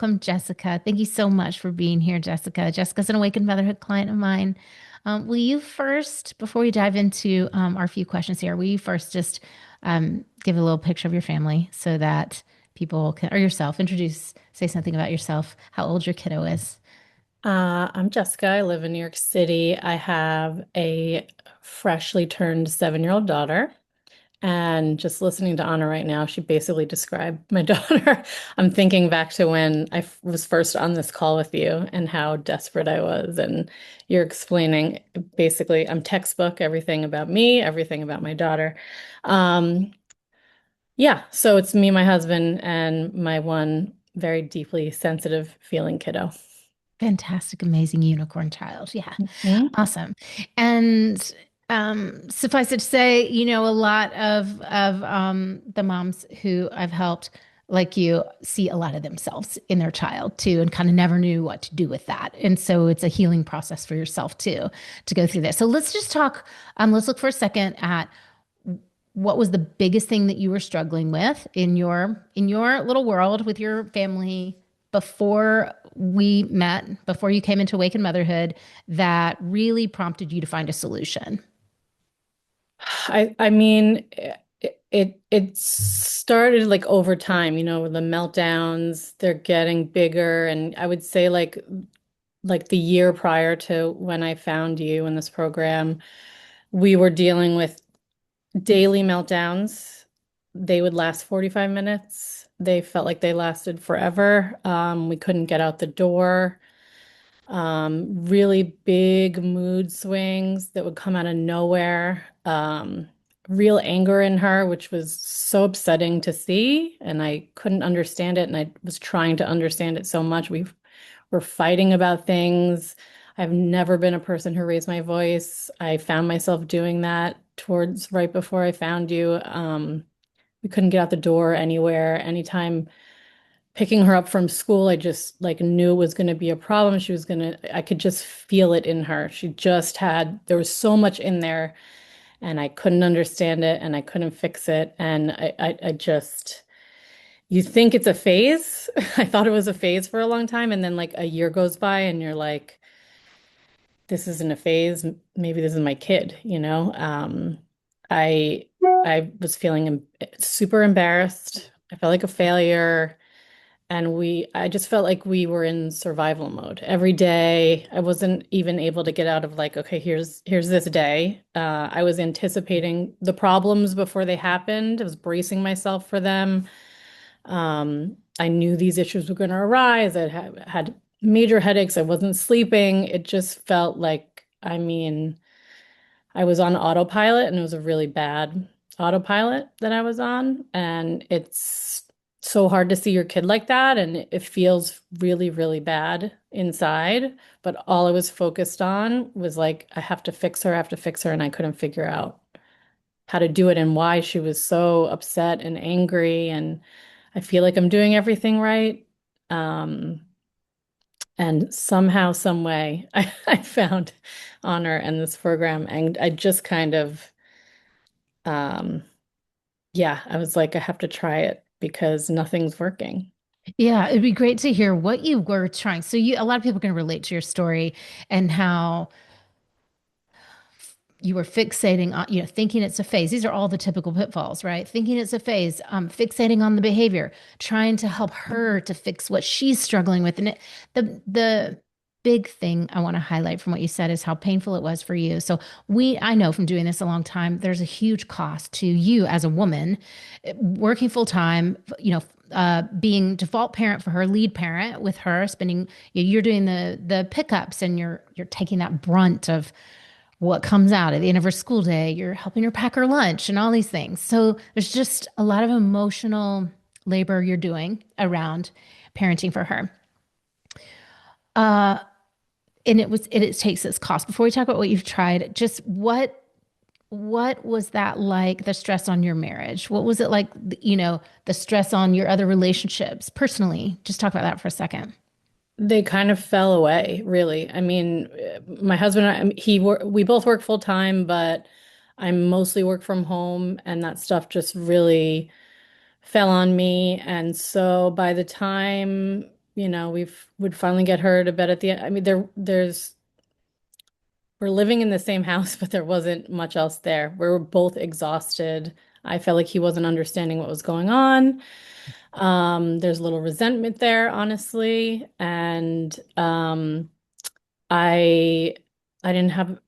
welcome Jessica. Thank you so much for being here, Jessica. Jessica's an Awakened Motherhood client of mine. Will you first, before we dive into our few questions here, will you first just give a little picture of your family so that people can, or yourself, say something about yourself, how old your kiddo is? I'm Jessica. I live in New York City. I have a freshly turned 7-year-old daughter. And just listening to Anna right now, she basically described my daughter. I'm thinking back to when was first on this call with you and how desperate I was. And you're explaining basically, I'm textbook, everything about me, everything about my daughter. Um, yeah, so it's me, my husband, and my one very deeply sensitive feeling kiddo. Fantastic, amazing unicorn child. Yeah. Mhm. Awesome. And suffice it to say, a lot of the moms who I've helped, like you, see a lot of themselves in their child too, and kind of never knew what to do with that. And so it's a healing process for yourself too to go through this. So let's just talk. Let's look for a second at what was the biggest thing that you were struggling with in your little world with your family before we met, before you came into Awakened Motherhood, that really prompted you to find a solution. I mean, it started like over time, the meltdowns, they're getting bigger. And I would say like the year prior to when I found you in this program, we were dealing with daily meltdowns. They would last 45 minutes. They felt like they lasted forever. We couldn't get out the door. Really big mood swings that would come out of nowhere. Real anger in her, which was so upsetting to see, and I couldn't understand it, and I was trying to understand it so much. We were fighting about things. I've never been a person who raised my voice. I found myself doing that towards right before I found you. We couldn't get out the door anywhere. Anytime picking her up from school, I just like knew it was going to be a problem. I could just feel it in her. There was so much in there and I couldn't understand it and I couldn't fix it. And I just, you think it's a phase. I thought it was a phase for a long time. And then like a year goes by and you're like, this isn't a phase. Maybe this is my kid, you know? I, I was feeling super embarrassed. I felt like a failure. And I just felt like we were in survival mode every day. I wasn't even able to get out of like, okay, here's this day. I was anticipating the problems before they happened. I was bracing myself for them. I knew these issues were going to arise. Had major headaches. I wasn't sleeping. It just felt like, I mean, I was on autopilot and it was a really bad autopilot that I was on. And it's so hard to see your kid like that. And it feels really, really bad inside. But all I was focused on was like, I have to fix her, I have to fix her. And I couldn't figure out how to do it and why she was so upset and angry. And I feel like I'm doing everything right. Um, and somehow, some way, I found honor in this program. And I just kind of um, yeah, I was like, I have to try it because nothing's working. Yeah, it'd be great to hear what you were trying. So a lot of people can relate to your story and how you were fixating on, thinking it's a phase. These are all the typical pitfalls, right? Thinking it's a phase, fixating on the behavior, trying to help her to fix what she's struggling with. And the big thing I want to highlight from what you said is how painful it was for you. So I know from doing this a long time, there's a huge cost to you as a woman, working full time, being default parent for her, lead parent with her, spending, you're doing the pickups and you're taking that brunt of what comes out at the end of her school day. You're helping her pack her lunch and all these things. So there's just a lot of emotional labor you're doing around parenting for her. Uh, and it takes its cost. Before we talk about what you've tried, just what was that like, the stress on your marriage? What was it like, the stress on your other relationships personally? Just talk about that for a second. They kind of fell away, really. I mean, my husband and I, we both work full time, but I mostly work from home, and that stuff just really fell on me. And so by the time we would finally get her to bed at the end. I mean, we're living in the same house, but there wasn't much else there. We were both exhausted. I felt like he wasn't understanding what was going on. There's a little resentment there, honestly, and I I didn't have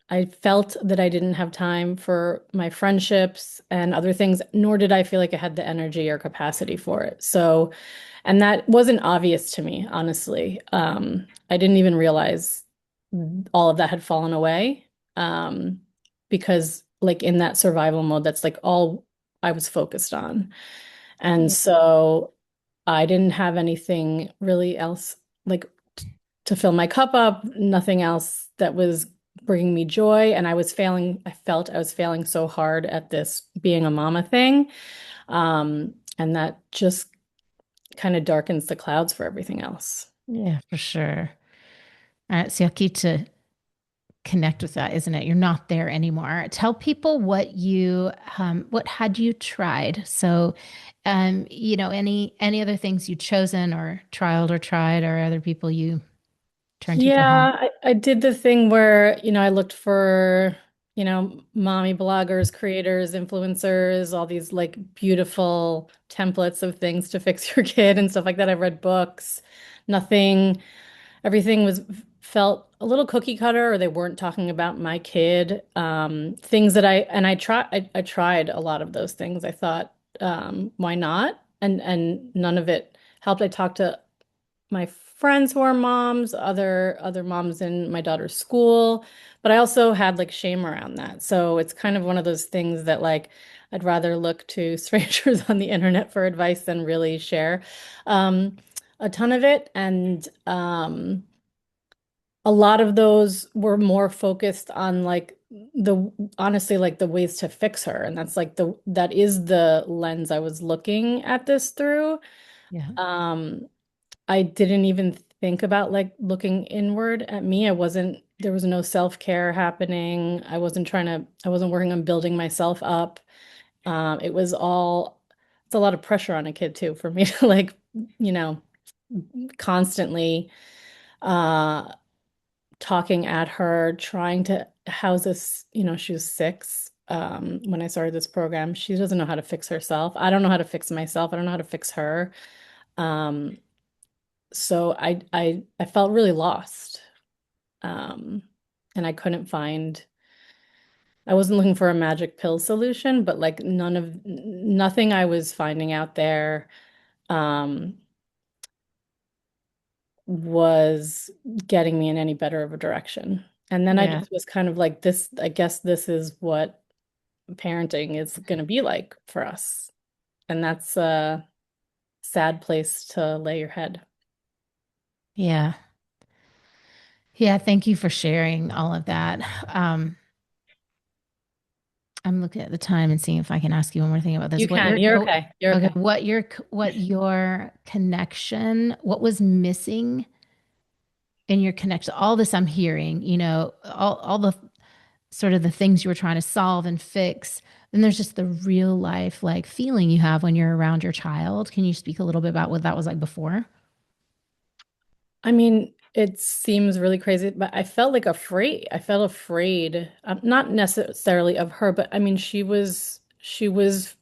I felt that I didn't have time for my friendships and other things, nor did I feel like I had the energy or capacity for it. So, and that wasn't obvious to me, honestly. I didn't even realize all of that had fallen away. Because like in that survival mode, that's like all I was focused on. And Yeah. so I didn't have anything really else like to fill my cup up, nothing else that was bringing me joy. And I felt I was failing so hard at this being a mama thing. And that just kind of darkens the clouds for everything else. Yeah, for sure. It's yucky to connect with that, isn't it? You're not there anymore. Tell people what had you tried? So, any other things you chosen or trialed or tried, or other people you turned to for help? Yeah, I did the thing where, I looked for, mommy bloggers, creators, influencers, all these like beautiful templates of things to fix your kid and stuff like that. I read books. Nothing, everything felt a little cookie cutter, or they weren't talking about my kid. Things that I tried a lot of those things. I thought, why not? And none of it helped. I talked to my friends who are moms, other moms in my daughter's school, but I also had like shame around that. So it's kind of one of those things that like I'd rather look to strangers on the internet for advice than really share um, a ton of it. And a lot of those were more focused on like the honestly like the ways to fix her. And that is the lens I was looking at this through. Yeah. Um, I didn't even think about like looking inward at me. There was no self-care happening. I wasn't working on building myself up. It's a lot of pressure on a kid too for me to like, you know, constantly uh talking at her, trying to house this, she was 6 when I started this program. She doesn't know how to fix herself. I don't know how to fix myself. I don't know how to fix her. Um, so I felt really lost. Um, and I wasn't looking for a magic pill solution, but like nothing I was finding out there um was getting me in any better of a direction. And then I Yeah. just was kind of like this, I guess this is what parenting is going to be like for us. And that's a sad place to lay your head. Yeah. Yeah. Thank you for sharing all of that. Um, I'm looking at the time and seeing if I can ask you one more thing about this. You can. You're okay. You're Okay. okay. What your connection, what was missing in your connection? All this I'm hearing, all the sort of the things you were trying to solve and fix. Then there's just the real life like feeling you have when you're around your child. Can you speak a little bit about what that was like before? I mean, it seems really crazy, but I felt like afraid. I felt afraid, not necessarily of her, but I mean, she was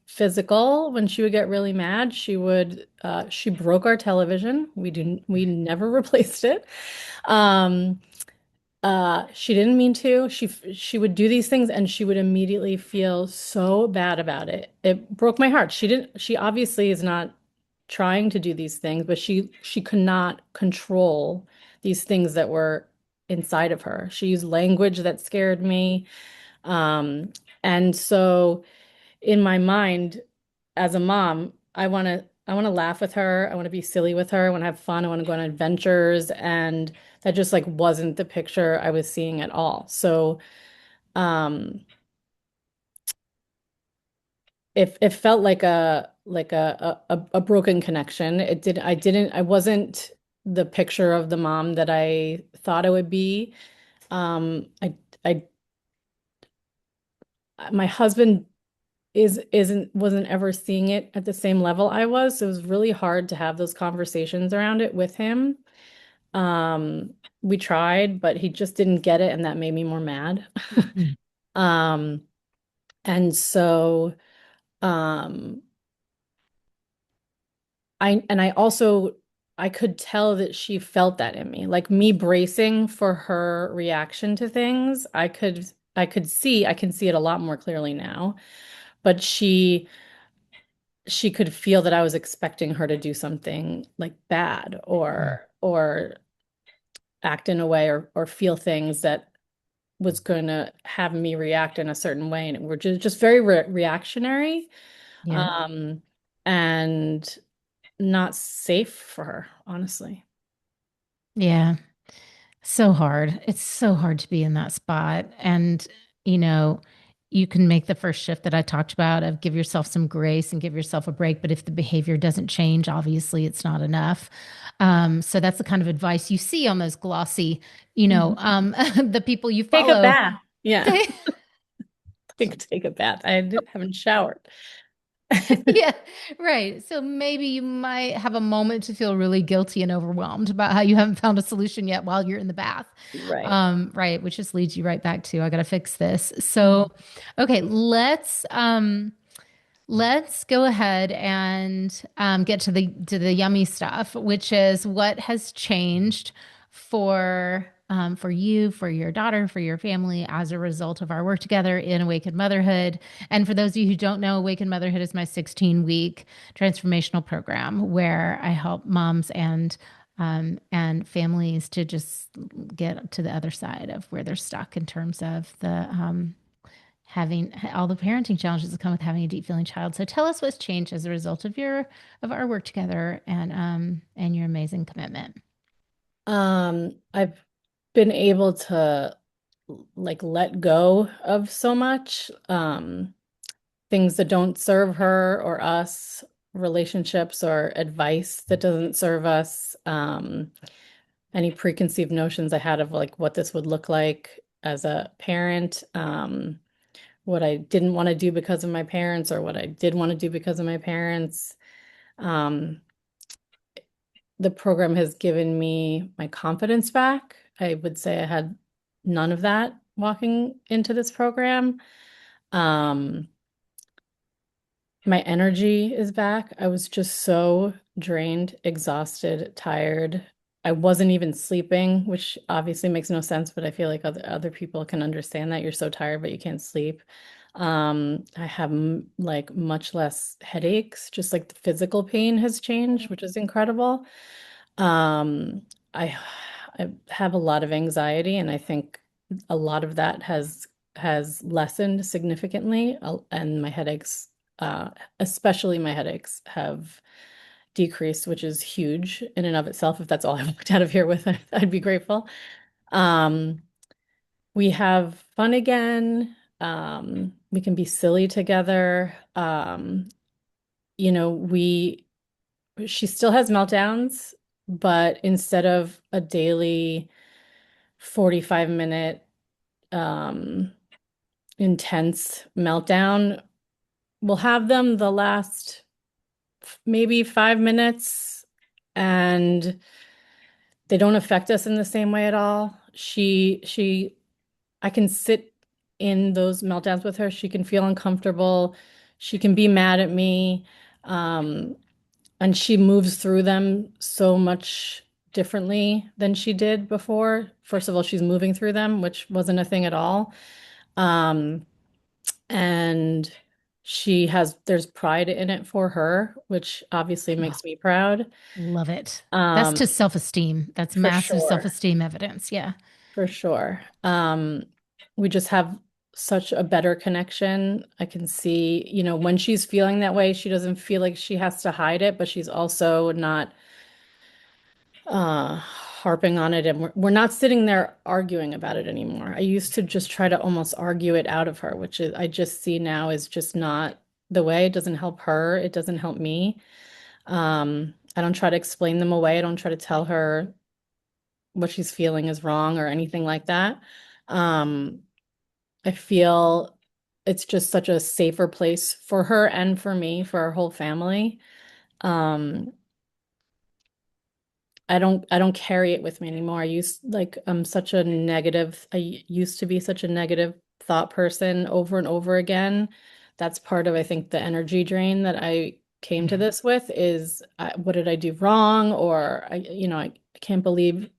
physical when she would get really mad. She broke our television. We never replaced it. Um, she didn't mean to. She would do these things and she would immediately feel so bad about it. It broke my heart. She obviously is not trying to do these things, but she could not control these things that were inside of her. She used language that scared me. Um, and so in my mind, as a mom, I want to laugh with her. I want to be silly with her. I want to have fun. I want to go on adventures. And that just like wasn't the picture I was seeing at all. So um it felt like a broken connection. I wasn't the picture of the mom that I thought I would be. I my husband wasn't ever seeing it at the same level I was. So it was really hard to have those conversations around it with him. Um, we tried, but he just didn't get it, and that made me more mad. Mhm. Um, and so um I also I could tell that she felt that in me. Like me bracing for her reaction to things. I can see it a lot more clearly now. But she could feel that I was expecting her to do something like bad or act in a way or feel things that was going to have me react in a certain way, and we're just very reactionary, Yeah. um and not safe for her, honestly. Yeah. So hard. It's so hard to be in that spot. And, you know, you can make the first shift that I talked about of give yourself some grace and give yourself a break. But if the behavior doesn't change, obviously it's not enough. So that's the kind of advice you see on those glossy, Mhm. the people you Take a follow. bath. Yeah. They, Take a bath. Haven't showered. yeah, right. So maybe you might have a moment to feel really guilty and overwhelmed about how you haven't found a solution yet while you're in the bath. Right. Right, which just leads you right back to I got to fix this. So, Mhm. okay, let's go ahead and get to the yummy stuff, which is what has changed for you, for your daughter, for your family as a result of our work together in Awakened Motherhood. And for those of you who don't know, Awakened Motherhood is my 16-week transformational program where I help moms and families to just get to the other side of where they're stuck in terms of the having all the parenting challenges that come with having a deep feeling child. So tell us what's changed as a result of our work together and your amazing commitment. I've been able to like let go of so much, things that don't serve her or us, relationships or advice that doesn't serve us, any preconceived notions I had of like what this would look like as a parent, what I didn't want to do because of my parents or what I did want to do because of my parents. Um, the program has given me my confidence back. I would say I had none of that walking into this program. Um, my energy is back. I was just so drained, exhausted, tired. I wasn't even sleeping, which obviously makes no sense, but I feel like other people can understand that you're so tired, but you can't sleep. I have like much less headaches, just like the physical pain has changed, which is incredible. Um, I I have a lot of anxiety, and I think a lot of that has lessened significantly, and my headaches, uh, especially my headaches, have decreased, which is huge in and of itself. If that's all I walked out of here with, I'd be grateful. Um, we have fun again. We can be silly together. You know, we she still has meltdowns, but instead of a daily 45-minute um intense meltdown, we'll have them the last maybe 5 minutes, and they don't affect us in the same way at all. I can sit in those meltdowns with her. She can feel uncomfortable. She can be mad at me. Um, and she moves through them so much differently than she did before. First of all, she's moving through them, which wasn't a thing at all. Um, and there's pride in it for her, which obviously Oh, makes me proud. love it. That's Um, to self-esteem. That's for massive sure, self-esteem evidence. Yeah. for sure. We just have such a better connection. I can see, when she's feeling that way, she doesn't feel like she has to hide it, but she's also not harping on it, and we're not sitting there arguing about it anymore. I used to just try to almost argue it out of her, which is I just see now is just not the way. It doesn't help her, it doesn't help me. I don't try to explain them away. I don't try to tell her what she's feeling is wrong or anything like that. um I feel it's just such a safer place for her and for me, for our whole family. Um, I don't carry it with me anymore. I'm such a negative, I used to be such a negative thought person over and over again. That's part of, I think, the energy drain that I came to this with is what did I do wrong? Or I can't believe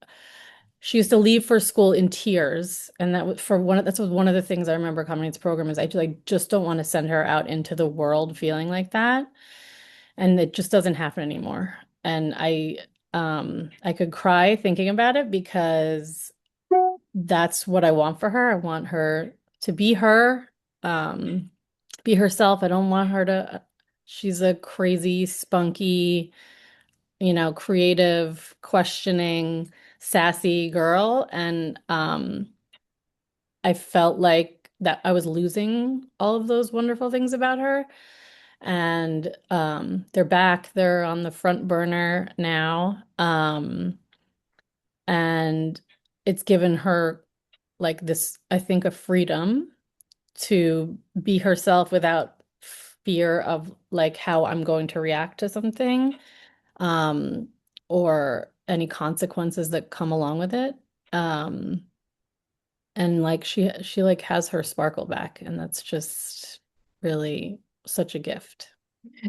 she used to leave for school in tears. And that's one of the things I remember coming to this program is I just don't want to send her out into the world feeling like that. And it just doesn't happen anymore. And I could cry thinking about it because that's what I want for her. I want her to um, be herself. I don't want her to, she's a crazy, spunky, creative, questioning, sassy girl. And I felt like that I was losing all of those wonderful things about her. And they're back. They're on the front burner now. And it's given her like this, I think, a freedom to be herself without fear of like how I'm going to react to something, um, or any consequences that come along with it. Um, and like she like has her sparkle back, and that's just really such a gift.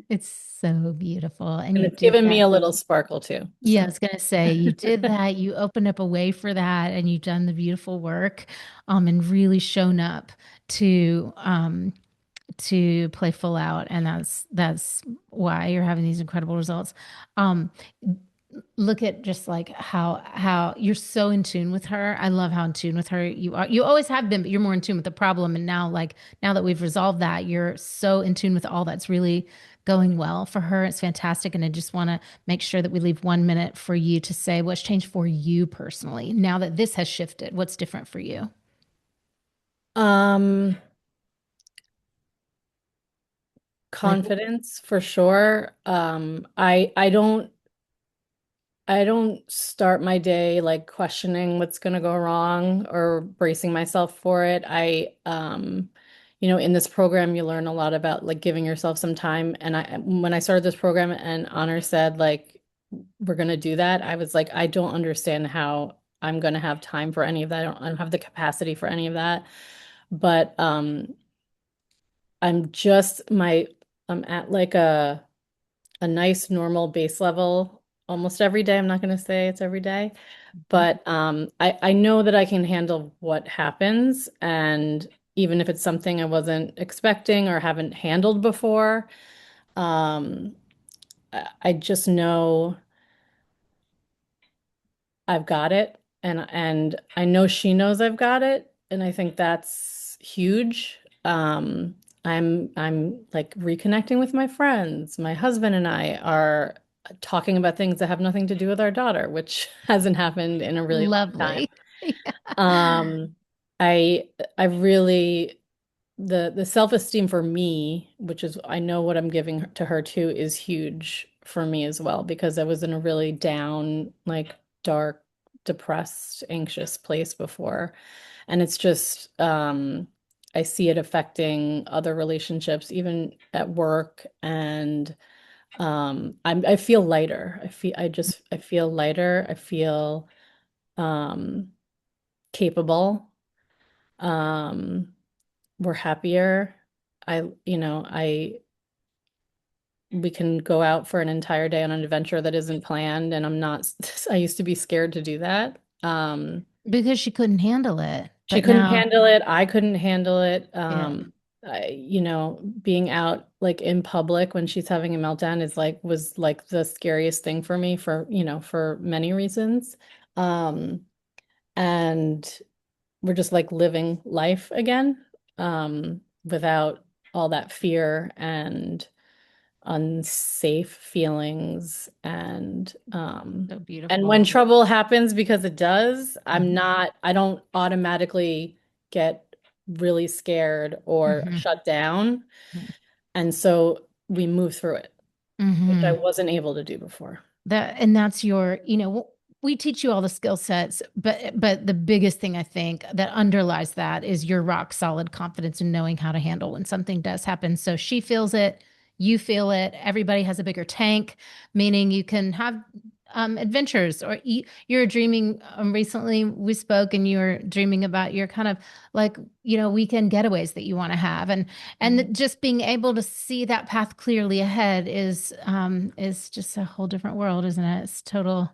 It's so beautiful. And And you it's did given me that. a little sparkle too. Yeah, So I was gonna say you did that. You opened up a way for that, and you've done the beautiful work, and really shown up to to play full out, and that's why you're having these incredible results. Um, look at just like how you're so in tune with her. I love how in tune with her you are. You always have been, but you're more in tune with the problem. And now, like now that we've resolved that, you're so in tune with all that's really going well for her. It's fantastic. And I just want to make sure that we leave 1 minute for you to say what's changed for you personally now that this has shifted. What's different for you? um Like, confidence for sure. I don't start my day like questioning what's going to go wrong or bracing myself for it. In this program, you learn a lot about like giving yourself some time. And when I started this program and Honor said like, we're going to do that, I was like, I don't understand how I'm going to have time for any of that. I don't have the capacity for any of that. But I'm just I'm at like a nice normal base level almost every day. I'm not going to say it's every day, but I know that I can handle what happens. And even if it's something I wasn't expecting or haven't handled before, um, I just know I've got it. And I know she knows I've got it. And I think that's huge. I'm like reconnecting with my friends. My husband and I are talking about things that have nothing to do with our daughter, which hasn't happened in a really long time. lovely. Um, I I really the self-esteem for me, which is I know what I'm giving to her too, is huge for me as well because I was in a really down, like dark, depressed, anxious place before. And it's just I see it affecting other relationships, even at work. And I feel lighter. I feel lighter. I feel um capable. Um we're happier. I we can go out for an entire day on an adventure that isn't planned, and I'm not, I used to be scared to do that. Because she couldn't handle it. She But couldn't now, handle it. I couldn't handle it. yeah. Being out like in public when she's having a meltdown was like the scariest thing for me for many reasons. Um, and we're just like living life again, without all that fear and unsafe feelings So and when beautiful. trouble happens, because it does, Mhm. I don't automatically get really scared or Mhm. shut down. And so we move through it, which I Mhm. wasn't able to do before. That and that's your, we teach you all the skill sets, but the biggest thing I think that underlies that is your rock solid confidence in knowing how to handle when something does happen. So she feels it, you feel it, everybody has a bigger tank, meaning you can have adventures or you're dreaming. Recently we spoke and you were dreaming about your kind of like, weekend getaways that you want to have. And Mhm. just being able to see that path clearly ahead is just a whole different world, isn't it? It's total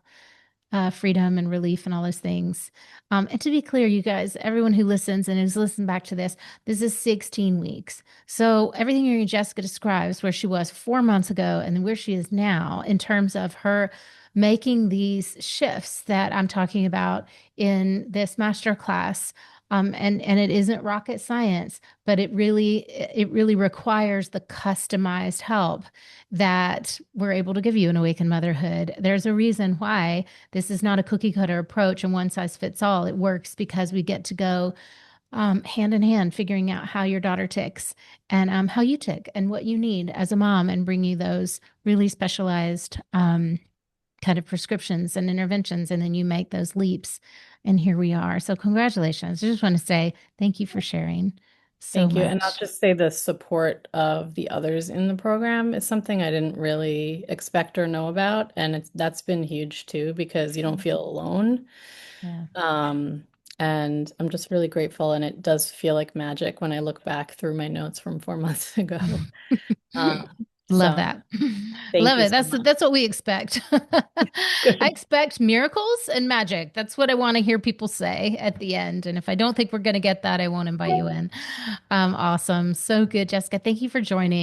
freedom and relief and all those things. And to be clear, you guys, everyone who listens and has listened back to this is 16 weeks. So everything your Jessica describes where she was 4 months ago and where she is now in terms of her making these shifts that I'm talking about in this master class. And it isn't rocket science, but it really requires the customized help that we're able to give you in Awakened Motherhood. There's a reason why this is not a cookie cutter approach and one size fits all. It works because we get to go hand in hand, figuring out how your daughter ticks and how you tick and what you need as a mom, and bring you those really specialized kind of prescriptions and interventions. And then you make those leaps. And here we are. So, congratulations. I just want to say thank you for sharing so Thank you. And I'll much. just say the support of the others in the program is something I didn't really expect or know about. And that's been huge too, because you don't Mm. feel alone. Yeah. Um, and I'm just really grateful. And it does feel like magic when I look back through my notes from 4 months ago. Uh, Love so that. thank Love you it. so much. That's what we expect. I Good. expect miracles and magic. That's what I want to hear people say at the end. And if I don't think we're going to get that, I won't invite you in. Awesome. So good, Jessica. Thank you for joining.